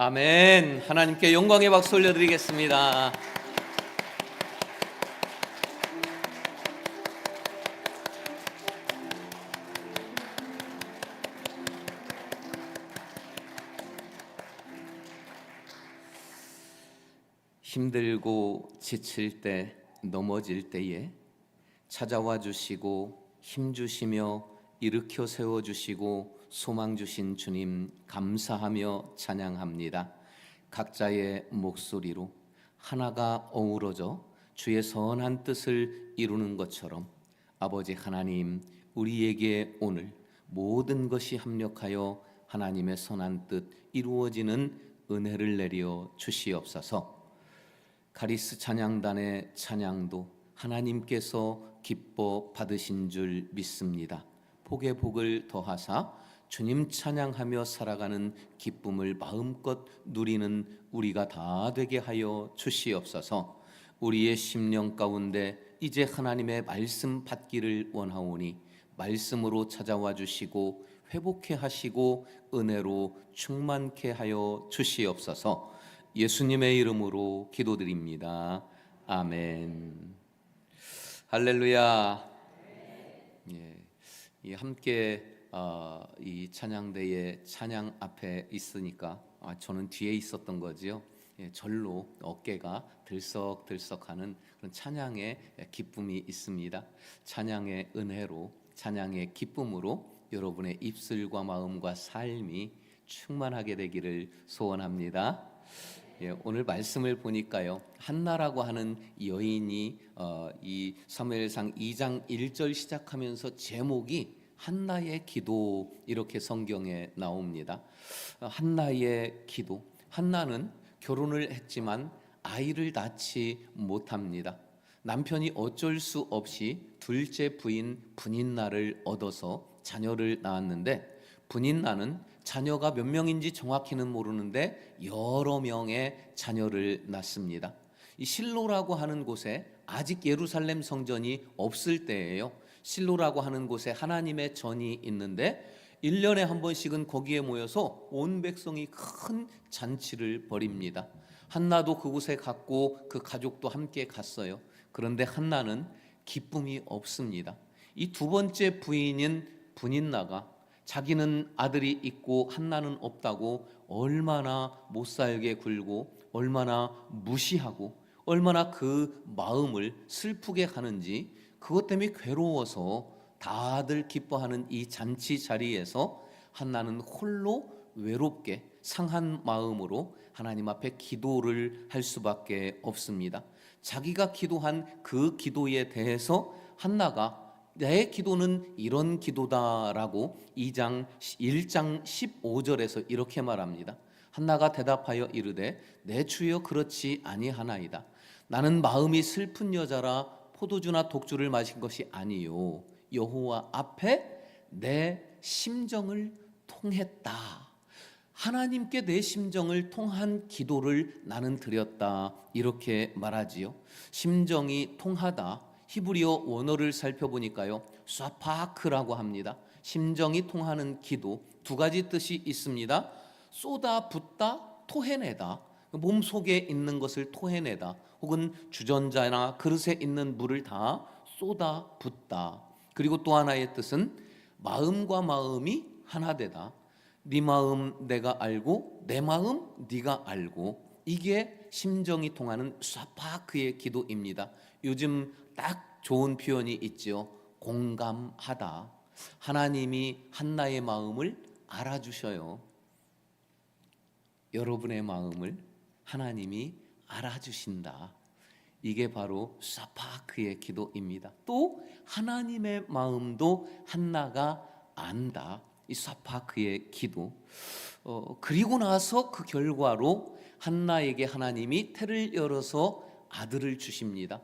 아멘. 하나님께 영광의 박수 올려드리겠습니다. 힘들고 지칠 때, 넘어질 때에 찾아와 주시고 힘 주시며 일으켜 세워 주시고 소망 주신 주님 감사하며 찬양합니다. 각자의 목소리로 하나가 어우러져 주의 선한 뜻을 이루는 것처럼 아버지 하나님, 우리에게 오늘 모든 것이 합력하여 하나님의 선한 뜻 이루어지는 은혜를 내려 주시옵소서. 카리스 찬양단의 찬양도 하나님께서 기뻐 받으신 줄 믿습니다. 복에 복을 더하사 주님 찬양하며 살아가는 기쁨을 마음껏 누리는 우리가 다 되게 하여 주시옵소서. 우리의 심령 가운데 이제 하나님의 말씀 받기를 원하오니 말씀으로 찾아와 주시고 회복해 하시고 은혜로 충만케 하여 주시옵소서. 예수님의 이름으로 기도드립니다. 아멘. 할렐루야. 예, 함께 이 찬양대의 찬양 앞에 있으니까 저는 뒤에 있었던 거지요. 절로 어깨가 들썩들썩하는 그런 찬양의 기쁨이 있습니다. 찬양의 은혜로, 찬양의 기쁨으로 여러분의 입술과 마음과 삶이 충만하게 되기를 소원합니다. 오늘 말씀을 보니까요, 한나라고 하는 여인이 이 사무엘상 2장 1절 시작하면서 제목이 한나의 기도 이렇게 성경에 나옵니다. 한나의 기도. 한나는 결혼을 했지만 아이를 낳지 못합니다. 남편이 어쩔 수 없이 둘째 부인 분인나를 얻어서 자녀를 낳았는데, 분인나는 자녀가 몇 명인지 정확히는 모르는데 여러 명의 자녀를 낳습니다. 이 실로라고 하는 곳에 아직 예루살렘 성전이 없을 때예요. 실로라고 하는 곳에 하나님의 전이 있는데 1년에 한 번씩은 거기에 모여서 온 백성이 큰 잔치를 벌입니다. 한나도 그곳에 갔고 그 가족도 함께 갔어요. 그런데 한나는 기쁨이 없습니다. 이 두 번째 부인인 분인나가 자기는 아들이 있고 한나는 없다고 얼마나 못살게 굴고 얼마나 무시하고 얼마나 그 마음을 슬프게 하는지, 그것 때문에 괴로워서 다들 기뻐하는 이 잔치 자리에서 한나는 홀로 외롭게 상한 마음으로 하나님 앞에 기도를 할 수밖에 없습니다. 자기가 기도한 그 기도에 대해서 한나가 내 기도는 이런 기도다라고 1장 15절에서 이렇게 말합니다. 한나가 대답하여 이르되 내 주여 그렇지 아니하나이다. 나는 마음이 슬픈 여자라 포도주나 독주를 마신 것이 아니요 여호와 앞에 내 심정을 통했다. 하나님께 내 심정을 통한 기도를 나는 드렸다, 이렇게 말하지요. 심정이 통하다, 히브리어 원어를 살펴보니까요, 쏴파크라고 합니다. 심정이 통하는 기도, 두 가지 뜻이 있습니다. 쏟아 붓다, 토해내다, 몸속에 있는 것을 토해내다, 혹은 주전자나 그릇에 있는 물을 다 쏟아 붓다. 그리고 또 하나의 뜻은 마음과 마음이 하나 되다. 네 마음 내가 알고 내 마음 네가 알고, 이게 심정이 통하는 쏴파크의 기도입니다. 요즘 딱 좋은 표현이 있죠. 공감하다. 하나님이 한나의 마음을 알아주셔요. 여러분의 마음을 하나님이 알아주신다. 이게 바로 쏴파크의 기도입니다. 또 하나님의 마음도 한나가 안다. 이 쏴파크의 기도. 그리고 나서 그 결과로 한나에게 하나님이 태를 열어서 아들을 주십니다.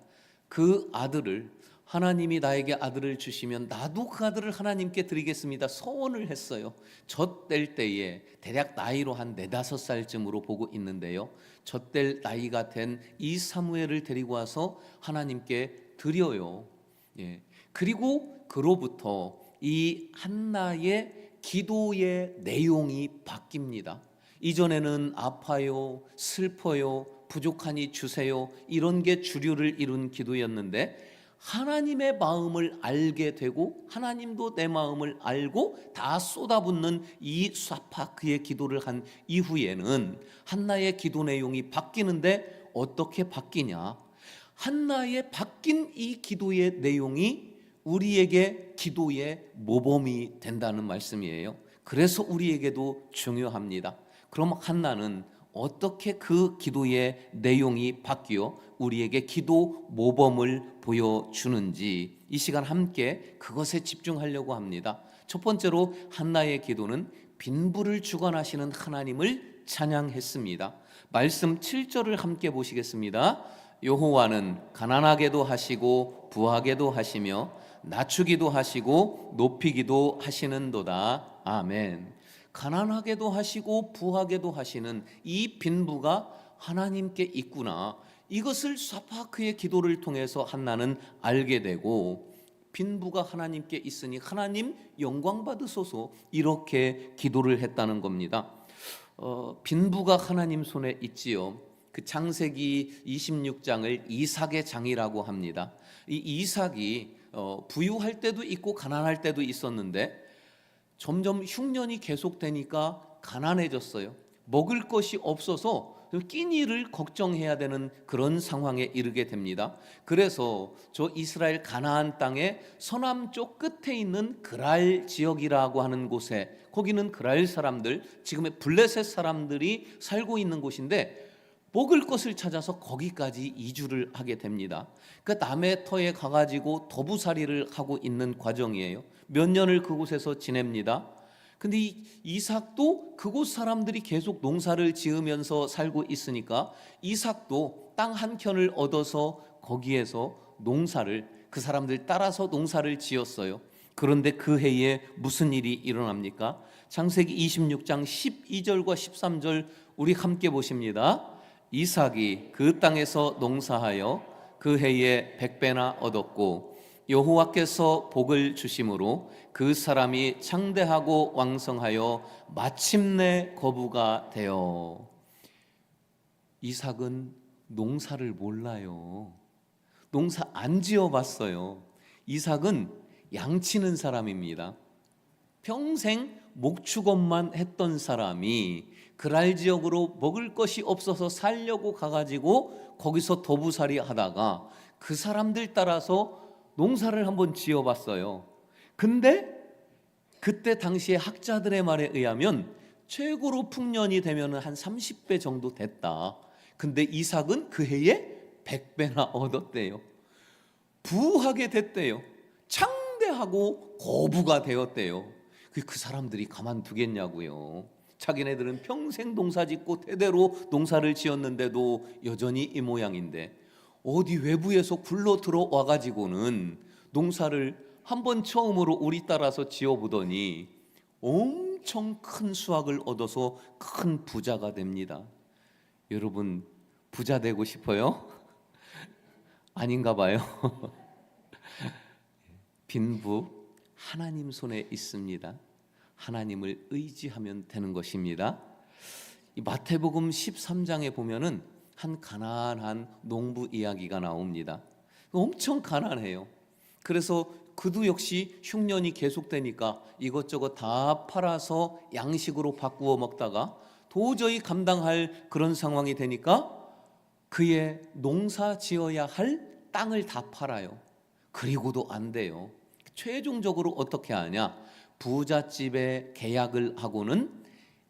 그 아들을, 하나님이 나에게 아들을 주시면 나도 그 아들을 하나님께 드리겠습니다 서원을 했어요. 젖될 때에 대략 나이로 한 4-5살쯤으로 보고 있는데요, 젖될 나이가 된 이 사무엘을 데리고 와서 하나님께 드려요. 그리고 그로부터 이 한나의 기도의 내용이 바뀝니다. 이전에는 아파요, 슬퍼요, 부족하니 주세요, 이런 게 주류를 이룬 기도였는데 하나님의 마음을 알게 되고 하나님도 내 마음을 알고 다 쏟아붓는 이 사파크의 기도를 한 이후에는 한나의 기도 내용이 바뀌는데 어떻게 바뀌냐? 한나의 바뀐 이 기도의 내용이 우리에게 기도의 모범이 된다는 말씀이에요. 그래서 우리에게도 중요합니다. 그럼 한나는 어떻게 그 기도의 내용이 바뀌어 우리에게 기도 모범을 보여주는지 이 시간 함께 그것에 집중하려고 합니다. 첫 번째로 한나의 기도는 빈부를 주관하시는 하나님을 찬양했습니다. 말씀 7절을 함께 보시겠습니다. 여호와는 가난하게도 하시고 부하게도 하시며 낮추기도 하시고 높이기도 하시는도다. 아멘. 가난하게도 하시고 부하게도 하시는 이 빈부가 하나님께 있구나. 이것을 사파크의 기도를 통해서 한나는 알게 되고 빈부가 하나님께 있으니 하나님 영광 받으소서 이렇게 기도를 했다는 겁니다. 빈부가 하나님 손에 있지요. 그 창세기 26장을 이삭의 장이라고 합니다. 이 이삭이 부유할 때도 있고 가난할 때도 있었는데 점점 흉년이 계속되니까 가난해졌어요. 먹을 것이 없어서 끼니를 걱정해야 되는 그런 상황에 이르게 됩니다. 그래서 저 이스라엘 가나안 땅의 서남쪽 끝에 있는 그랄 지역이라고 하는 곳에, 거기는 그랄 사람들, 지금의 블레셋 사람들이 살고 있는 곳인데 먹을 것을 찾아서 거기까지 이주를 하게 됩니다. 그 남의 터에 가가지고 도부살이를 하고 있는 과정이에요. 몇 년을 그곳에서 지냅니다. 근데 이 이삭도 그곳 사람들이 계속 농사를 지으면서 살고 있으니까 이삭도 땅 한 켠을 얻어서 거기에서 농사를, 그 사람들 따라서 농사를 지었어요. 그런데 그 해에 무슨 일이 일어납니까? 창세기 26장 12절과 13절 우리 함께 보십니다. 이삭이 그 땅에서 농사하여 그 해에 100배나 얻었고 여호와께서 복을 주심으로 그 사람이 창대하고 왕성하여 마침내 거부가 되어. 이삭은 농사를 몰라요. 농사 안 지어봤어요. 이삭은 양치는 사람입니다. 평생 목축업만 했던 사람이 그랄 지역으로 먹을 것이 없어서 살려고 가가지고 거기서 도부살이 하다가 그 사람들 따라서 농사를 한번 지어봤어요. 근데 그때 당시에 학자들의 말에 의하면 최고로 풍년이 되면 한 30배 정도 됐다. 근데 이삭은 그 해에 100배나 얻었대요. 부하게 됐대요. 창대하고 거부가 되었대요. 그 사람들이 가만두겠냐고요. 자기네들은 평생 농사 짓고 대대로 농사를 지었는데도 여전히 이 모양인데 어디 외부에서 굴러 들어와 가지고는 농사를 한번 처음으로 우리 따라서 지어보더니 엄청 큰 수확을 얻어서 큰 부자가 됩니다. 여러분 부자 되고 싶어요? 아닌가 봐요. 빈부 하나님 손에 있습니다. 하나님을 의지하면 되는 것입니다. 이 마태복음 13장에 보면은 한 가난한 농부 이야기가 나옵니다. 엄청 가난해요. 그래서 그도 역시 흉년이 계속되니까 이것저것 다 팔아서 양식으로 바꾸어 먹다가 도저히 감당할 그런 상황이 되니까 그의 농사 지어야 할 땅을 다 팔아요. 그리고도 안 돼요. 최종적으로 어떻게 하냐? 부잣집에 계약을 하고는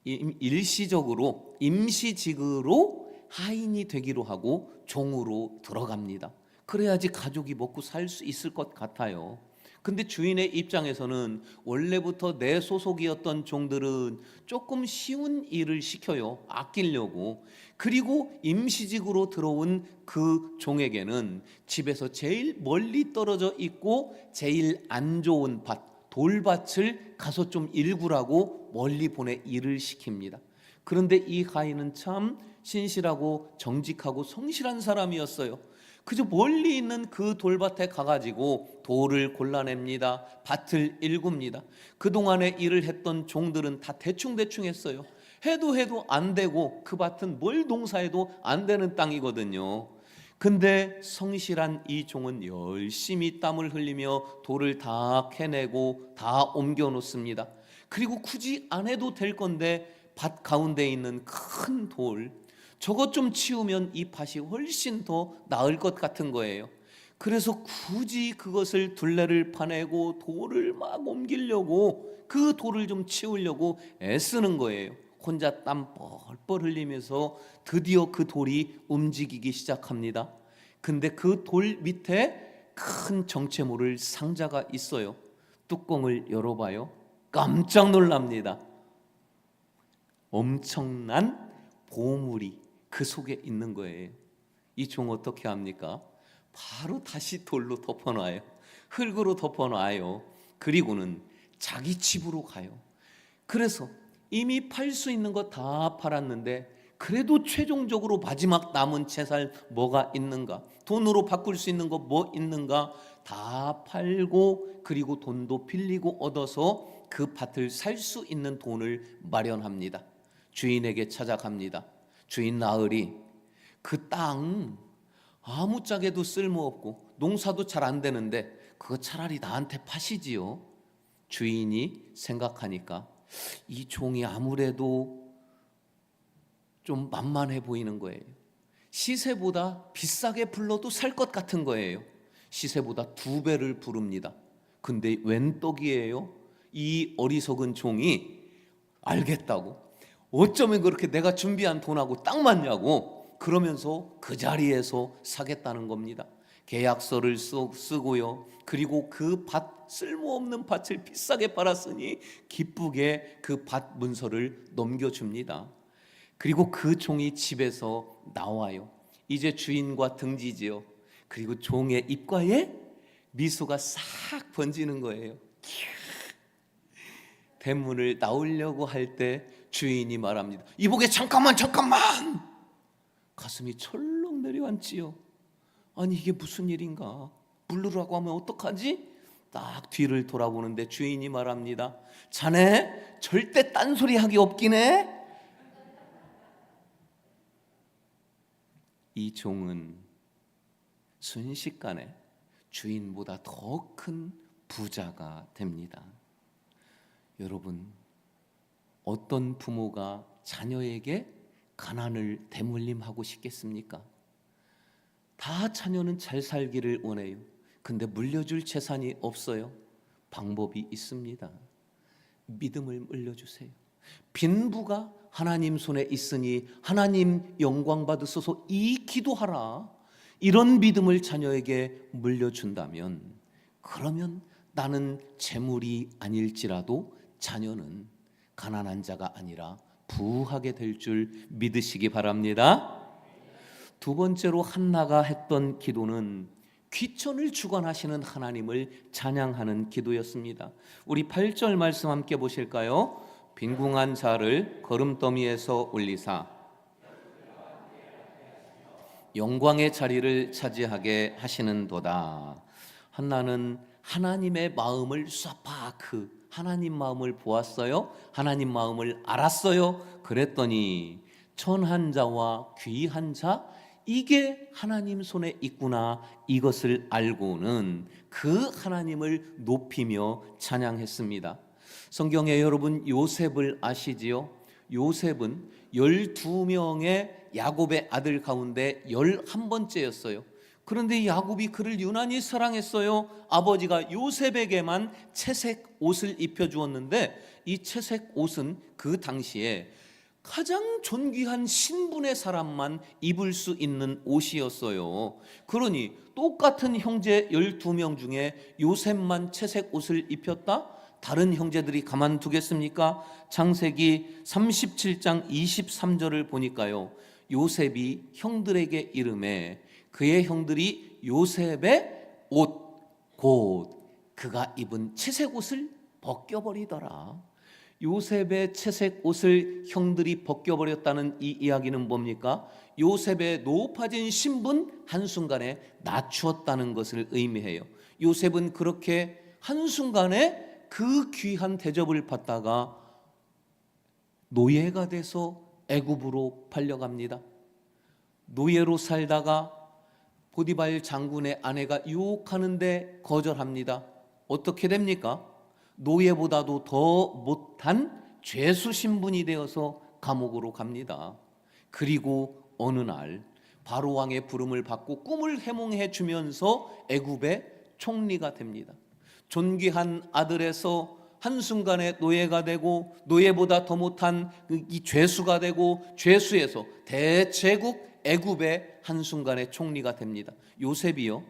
일시적으로 임시직으로 하인이 되기로 하고 종으로 들어갑니다. 그래야지 가족이 먹고 살 수 있을 것 같아요. 근데 주인의 입장에서는 원래부터 내 소속이었던 종들은 조금 쉬운 일을 시켜요. 아끼려고. 그리고 임시직으로 들어온 그 종에게는 집에서 제일 멀리 떨어져 있고 제일 안 좋은 밭, 돌밭을 가서 좀 일구라고 멀리 보내 일을 시킵니다. 그런데 이 가인은 참 신실하고 정직하고 성실한 사람이었어요. 그저 멀리 있는 그 돌밭에 가가지고 돌을 골라냅니다. 밭을 일굽니다. 그동안에 일을 했던 종들은 다 대충대충 했어요. 해도 안 되고 그 밭은 뭘 농사해도 안 되는 땅이거든요. 근데 성실한 이 종은 열심히 땀을 흘리며 돌을 다 캐내고 다 옮겨 놓습니다. 그리고 굳이 안 해도 될 건데 밭 가운데 있는 큰 돌, 저것 좀 치우면 이 밭이 훨씬 더 나을 것 같은 거예요. 그래서 굳이 그것을 둘레를 파내고 돌을 막 옮기려고, 그 돌을 좀 치우려고 애쓰는 거예요. 혼자 땀 뻘뻘 흘리면서 드디어 그 돌이 움직이기 시작합니다. 근데 그 돌 밑에 큰 정체모를 상자가 있어요. 뚜껑을 열어봐요. 깜짝 놀랍니다. 엄청난 보물이 그 속에 있는 거예요. 이 종 어떻게 합니까? 바로 다시 돌로 덮어놔요. 흙으로 덮어놔요. 그리고는 자기 집으로 가요. 그래서 이미 팔 수 있는 거 다 팔았는데 그래도 최종적으로 마지막 남은 채살 뭐가 있는가? 돈으로 바꿀 수 있는 거 뭐 있는가? 다 팔고 그리고 돈도 빌리고 얻어서 그 밭을 살 수 있는 돈을 마련합니다. 주인에게 찾아갑니다. 주인 나으리, 그 땅 아무짝에도 쓸모없고 농사도 잘 안 되는데 그거 차라리 나한테 파시지요. 주인이 생각하니까 이 종이 아무래도 좀 만만해 보이는 거예요. 시세보다 비싸게 불러도 살 것 같은 거예요. 시세보다 2배를 부릅니다. 근데 웬 떡이에요? 이 어리석은 종이 알겠다고, 어쩌면 그렇게 내가 준비한 돈하고 딱 맞냐고 그러면서 그 자리에서 사겠다는 겁니다. 계약서를 쓰고요. 그리고 그 밭, 쓸모없는 밭을 비싸게 팔았으니 기쁘게 그 밭 문서를 넘겨줍니다. 그리고 그 종이 집에서 나와요. 이제 주인과 등지지요. 그리고 종의 입가에 미소가 싹 번지는 거예요. 대문을 나오려고 할 때 주인이 말합니다. 이보게 잠깐만. 가슴이 철렁 내려앉지요. 아니 이게 무슨 일인가? 부르라고 하면 어떡하지? 딱 뒤를 돌아보는데 주인이 말합니다. 자네 절대 딴소리 하기 없긴 해. 이 종은 순식간에 주인보다 더 큰 부자가 됩니다. 여러분, 어떤 부모가 자녀에게 가난을 대물림하고 싶겠습니까? 다 자녀는 잘 살기를 원해요. 근데 물려줄 재산이 없어요. 방법이 있습니다. 믿음을 물려주세요. 빈부가 하나님 손에 있으니 하나님 영광 받으소서 이 기도하라. 이런 믿음을 자녀에게 물려준다면, 그러면 나는 재물이 아닐지라도 자녀는 가난한 자가 아니라 부하게 될 줄 믿으시기 바랍니다. 두 번째로 한나가 했던 기도는 귀천을 주관하시는 하나님을 찬양하는 기도였습니다. 우리 8절 말씀 함께 보실까요? 빈궁한 자를 거름더미에서 올리사 영광의 자리를 차지하게 하시는도다. 한나는 하나님의 마음을 쏴파크, 하나님 마음을 보았어요. 하나님 마음을 알았어요. 그랬더니 천한 자와 귀한 자, 이게 하나님 손에 있구나, 이것을 알고는 그 하나님을 높이며 찬양했습니다. 성경에 여러분 요셉을 아시지요? 요셉은 12명의 야곱의 아들 가운데 11번째였어요. 그런데 야곱이 그를 유난히 사랑했어요. 아버지가 요셉에게만 채색 옷을 입혀주었는데 이 채색 옷은 그 당시에 가장 존귀한 신분의 사람만 입을 수 있는 옷이었어요. 그러니 똑같은 형제 12명 중에 요셉만 채색 옷을 입혔다? 다른 형제들이 가만두겠습니까? 창세기 37장 23절을 보니까요, 요셉이 형들에게 이름해 그의 형들이 요셉의 옷, 곧 그가 입은 채색 옷을 벗겨버리더라. 요셉의 채색 옷을 형들이 벗겨버렸다는 이 이야기는 뭡니까? 요셉의 높아진 신분 한순간에 낮추었다는 것을 의미해요. 요셉은 그렇게 한순간에 그 귀한 대접을 받다가 노예가 돼서 애굽으로 팔려갑니다. 노예로 살다가 보디발 장군의 아내가 유혹하는데 거절합니다. 어떻게 됩니까? 노예보다도 더 못한 죄수 신분이 되어서 감옥으로 갑니다. 그리고 어느 날 바로 왕의 부름을 받고 꿈을 해몽해 주면서 애굽의 총리가 됩니다. 존귀한 아들에서 한순간에 노예가 되고, 노예보다 더 못한 이 죄수가 되고, 죄수에서 대제국 애굽의 한순간에 총리가 됩니다. 요셉이요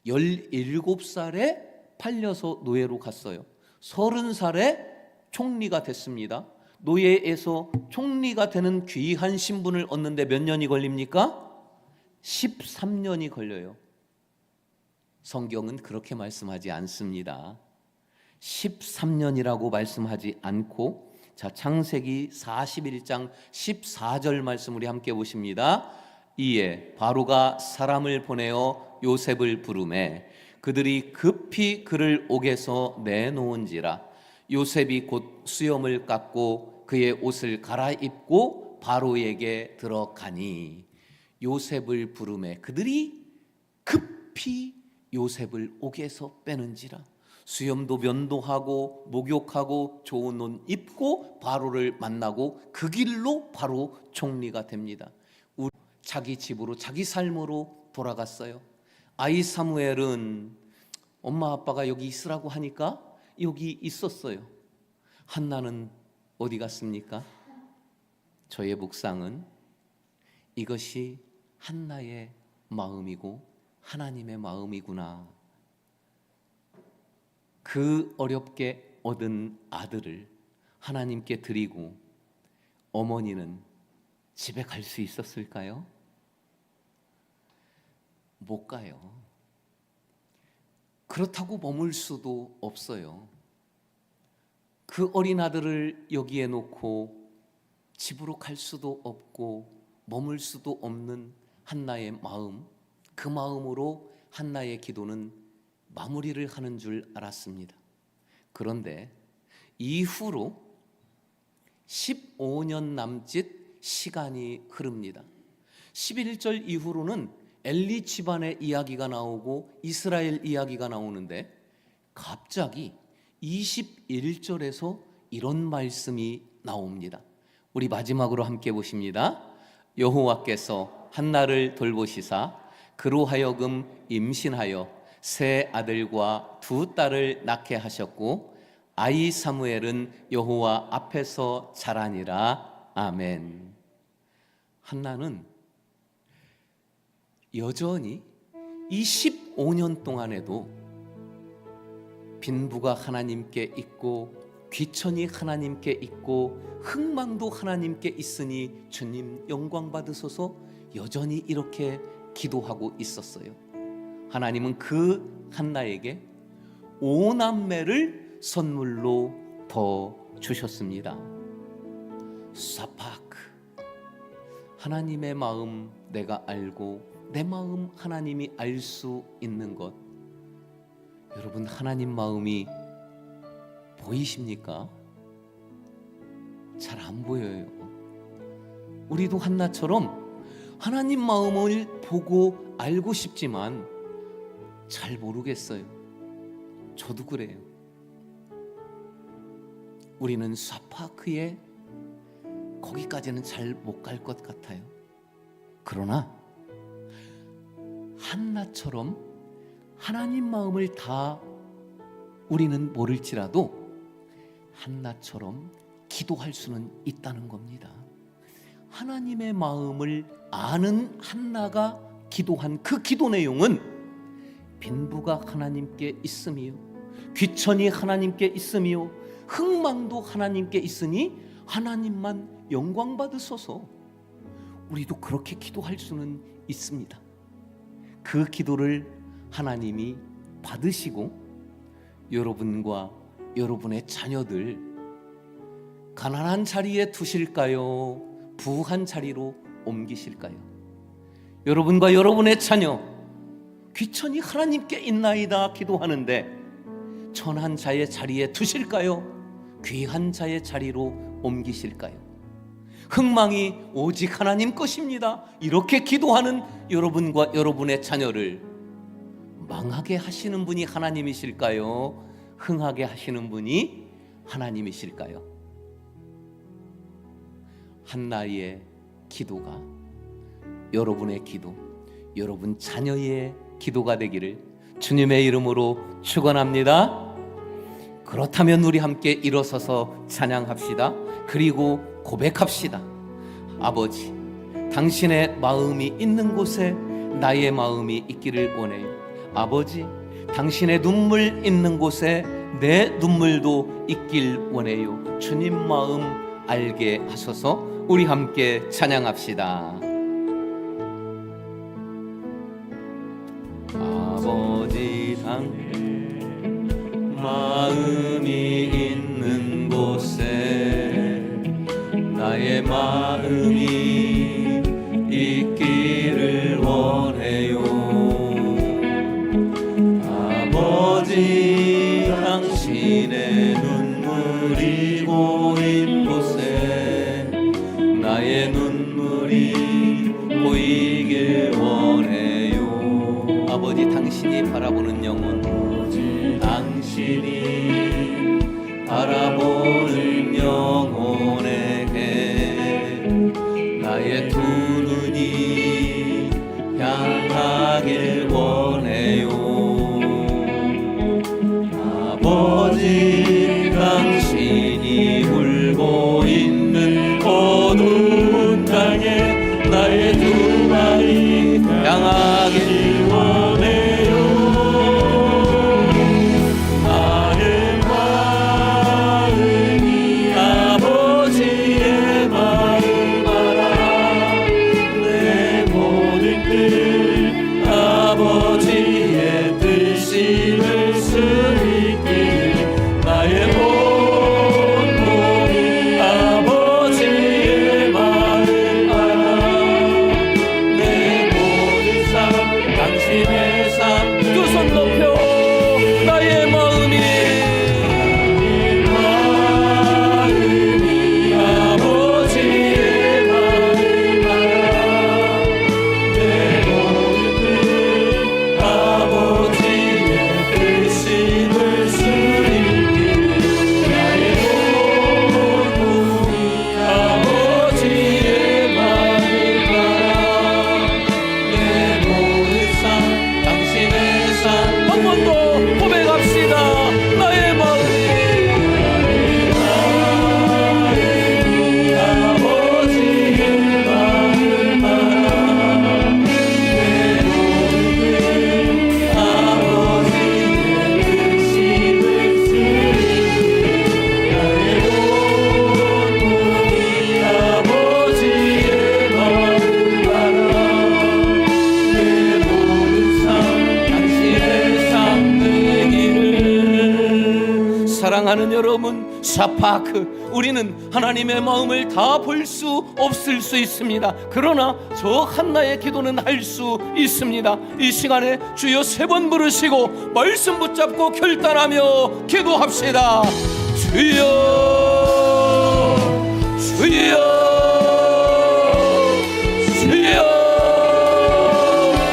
17살에 팔려서 노예로 갔어요. 30살에 총리가 됐습니다. 노예에서 총리가 되는 귀한 신분을 얻는데 몇 년이 걸립니까? 13년이 걸려요. 성경은 그렇게 말씀하지 않습니다. 13년이라고 말씀하지 않고, 자, 창세기 41장 14절 말씀 우리 함께 보십니다. 이에 바로가 사람을 보내어 요셉을 부르매 그들이 급히 그를 옥에서 내놓은지라. 요셉이 곧 수염을 깎고 그의 옷을 갈아입고 바로에게 들어가니, 요셉을 부르매 그들이 급히 요셉을 옥에서 빼는지라. 수염도 면도하고 목욕하고 좋은 옷 입고 바로를 만나고 그 길로 바로 총리가 됩니다. 자기 집으로, 자기 삶으로 돌아갔어요. 아이 사무엘은 엄마 아빠가 여기 있으라고 하니까 여기 있었어요. 한나는 어디 갔습니까? 저의 묵상은 이것이 한나의 마음이고 하나님의 마음이구나. 그 어렵게 얻은 아들을 하나님께 드리고 어머니는 집에 갈 수 있었을까요? 못 가요. 그렇다고 머물 수도 없어요. 그 어린 아들을 여기에 놓고 집으로 갈 수도 없고 머물 수도 없는 한나의 마음, 그 마음으로 한나의 기도는 마무리를 하는 줄 알았습니다. 그런데 이후로 15년 남짓 시간이 흐릅니다. 11절 이후로는 엘리 집안의 이야기가 나오고 이스라엘 이야기가 나오는데, 갑자기 21절에서 이런 말씀이 나옵니다. 우리 마지막으로 함께 보십니다. 여호와께서 한나를 돌보시사 그로 하여금 임신하여 세 아들과 두 딸을 낳게 하셨고 아이 사무엘은 여호와 앞에서 자라니라. 아멘. 한나는 여전히 이 15년 동안에도 빈부가 하나님께 있고 귀천이 하나님께 있고 흥망도 하나님께 있으니 주님 영광 받으소서 여전히 이렇게 기도하고 있었어요. 하나님은 그 한나에게 5남매를 선물로 더 주셨습니다. 사파크, 하나님의 마음 내가 알고 내 마음 하나님이 알 수 있는 것. 여러분, 하나님 마음이 보이십니까? 잘 안 보여요. 우리도 한나처럼 하나님 마음을 보고 알고 싶지만 잘 모르겠어요. 저도 그래요. 우리는 사파크에 거기까지는 잘 못 갈 것 같아요. 그러나 한나처럼 하나님 마음을 다 우리는 모를지라도 한나처럼 기도할 수는 있다는 겁니다. 하나님의 마음을 아는 한나가 기도한 그 기도 내용은 빈부가 하나님께 있으며 귀천이 하나님께 있으며 흥망도 하나님께 있으니 하나님만 영광 받으소서. 우리도 그렇게 기도할 수는 있습니다. 그 기도를 하나님이 받으시고 여러분과 여러분의 자녀들 가난한 자리에 두실까요? 부한 자리로 옮기실까요? 여러분과 여러분의 자녀 귀천이 하나님께 있나이다 기도하는데 천한 자의 자리에 두실까요? 귀한 자의 자리로 옮기실까요? 흥망이 오직 하나님 것입니다. 이렇게 기도하는 여러분과 여러분의 자녀를 망하게 하시는 분이 하나님이실까요? 흥하게 하시는 분이 하나님이실까요? 한나의 기도가 여러분의 기도, 여러분 자녀의 기도가 되기를 주님의 이름으로 축원합니다. 그렇다면 우리 함께 일어서서 찬양합시다. 그리고 고백합시다. 아버지, 당신의 마음이 있는 곳에 나의 마음이 있기를 원해요. 아버지, 당신의 눈물 있는 곳에 내 눈물도 있길 원해요. 주님 마음 알게 하소서. 우리 함께 찬양합시다. 아버지, 마음이 있는 곳에 나의 마음이 있기를 원해요. 아버지, 당신의 눈물이 고인 곳에 나의 눈물이 보이길 원해요. 아버지, 당신이 바라보는 영혼, 당신이 바라보는 영혼에게 나의 두 눈이 향하길 원해요. 아버지, 당신이 울고 있는 어두운 땅에 나의 두 발이 향하길 원해요. 나의 마음이 아버지의 마음 알아. 내 모든 뜻 아버지의 뜻임을 수 있길. 나의 온 몸이 아버지의 마음 알아. 내 모든 삶 당신의 삶. 두 손 높여. 나의 마음이 아버지의 마음 알아. 내 모든 뜻 아버지의 뜻임을 수 있길. 나의 온 몸이 아버지의 마음 알아. 내 모든 삶 당신의 삶. 한 번 더 고백합시다. 나의 마음이 아버지의 마음 알아. 내 모든 뜻 아버지의 뜻임을 수 있길. 나의 온 몸이 아버지의 마음 알아. 내 모든 삶 당신의 삶 되기를. 사랑하는 여러분, 샤파크, 우리는 하나님의 마음을 다 볼 수 없을 수 있습니다. 그러나 저 한나의 기도는 할 수 있습니다. 이 시간에 주여 세 번 부르시고 말씀 붙잡고 결단하며 기도합시다. 주여, 주여, 주여.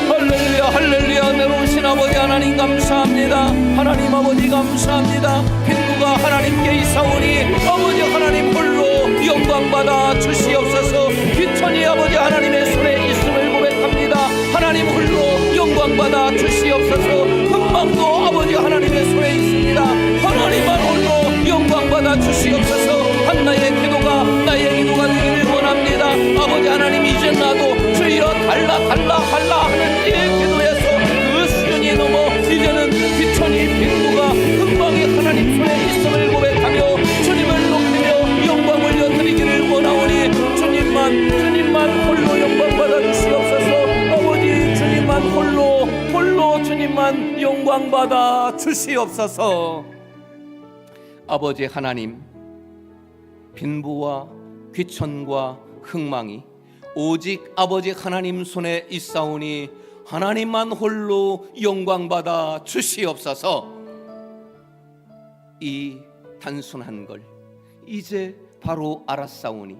할렐루야, 할렐루야. 내려오신 아버지 하나님 감사합니다. 하나님 아버지 감사합니다. 빈부가 하나님께 이사오니 아버지 하나님 홀로 영광받아 주시옵소서. 귀천이 아버지 하나님의 손에 있음을 고백합니다. 하나님 홀로 영광받아 주시옵소서. 흥망도 아버지 하나님의 손에 있습니다. 하나님만 홀로 영광받아 주시옵소서. 한나의 기도가 나의 기도가 되기를 원합니다. 아버지 하나님, 이제 나도 주여 달라 하는 이 기도에서 그 수준이 넘어 이제는 귀천이 빈부가 흥망이 하나님 손에 있음을 고백하며 주님을 높이며 영광 올려드리기를 원하오니 주님만 홀로 영광 받아 주시옵소서. 아버지, 주님만 홀로 주님만 영광 받아 주시옵소서. 아버지 하나님, 빈부와 귀천과 흥망이 오직 아버지 하나님 손에 있사오니 하나님만 홀로 영광받아 주시옵소서. 이 단순한 걸 이제 바로 알았사오니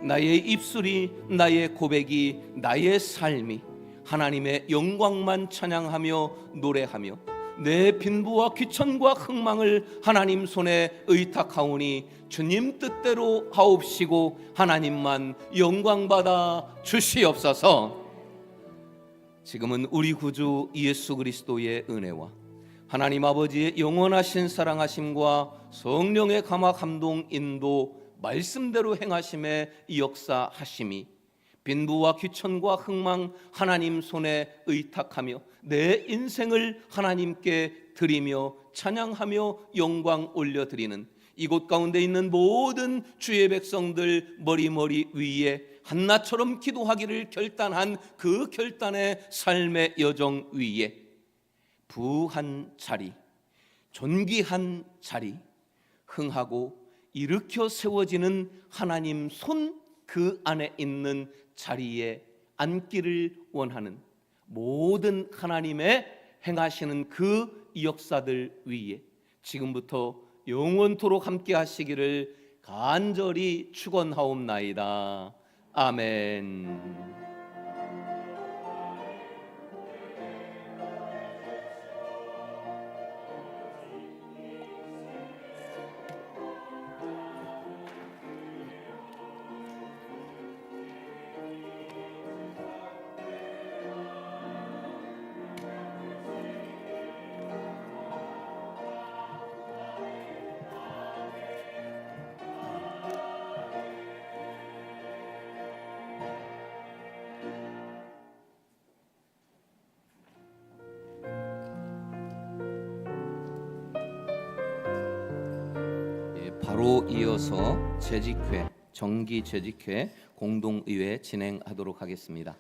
나의 입술이, 나의 고백이, 나의 삶이 하나님의 영광만 찬양하며 노래하며 내 빈부와 귀천과 흥망을 하나님 손에 의탁하오니 주님 뜻대로 하옵시고 하나님만 영광받아 주시옵소서. 지금은 우리 구주 예수 그리스도의 은혜와 하나님 아버지의 영원하신 사랑하심과 성령의 감화 감동 인도 말씀대로 행하심의 역사하심이 빈부와 귀천과 흥망 하나님 손에 의탁하며 내 인생을 하나님께 드리며 찬양하며 영광 올려드리는 이곳 가운데 있는 모든 주의 백성들 머리 위에 한나처럼 기도하기를 결단한 그 결단의 삶의 여정 위에 부한 자리, 존귀한 자리, 흥하고 일으켜 세워지는 하나님 손 그 안에 있는 자리에 앉기를 원하는 모든 하나님의 행하시는 그 역사들 위에 지금부터 영원토록 함께 하시기를 간절히 축원하옵나이다. 아멘. 바로 이어서 재직회, 정기 재직회 공동의회 진행하도록 하겠습니다.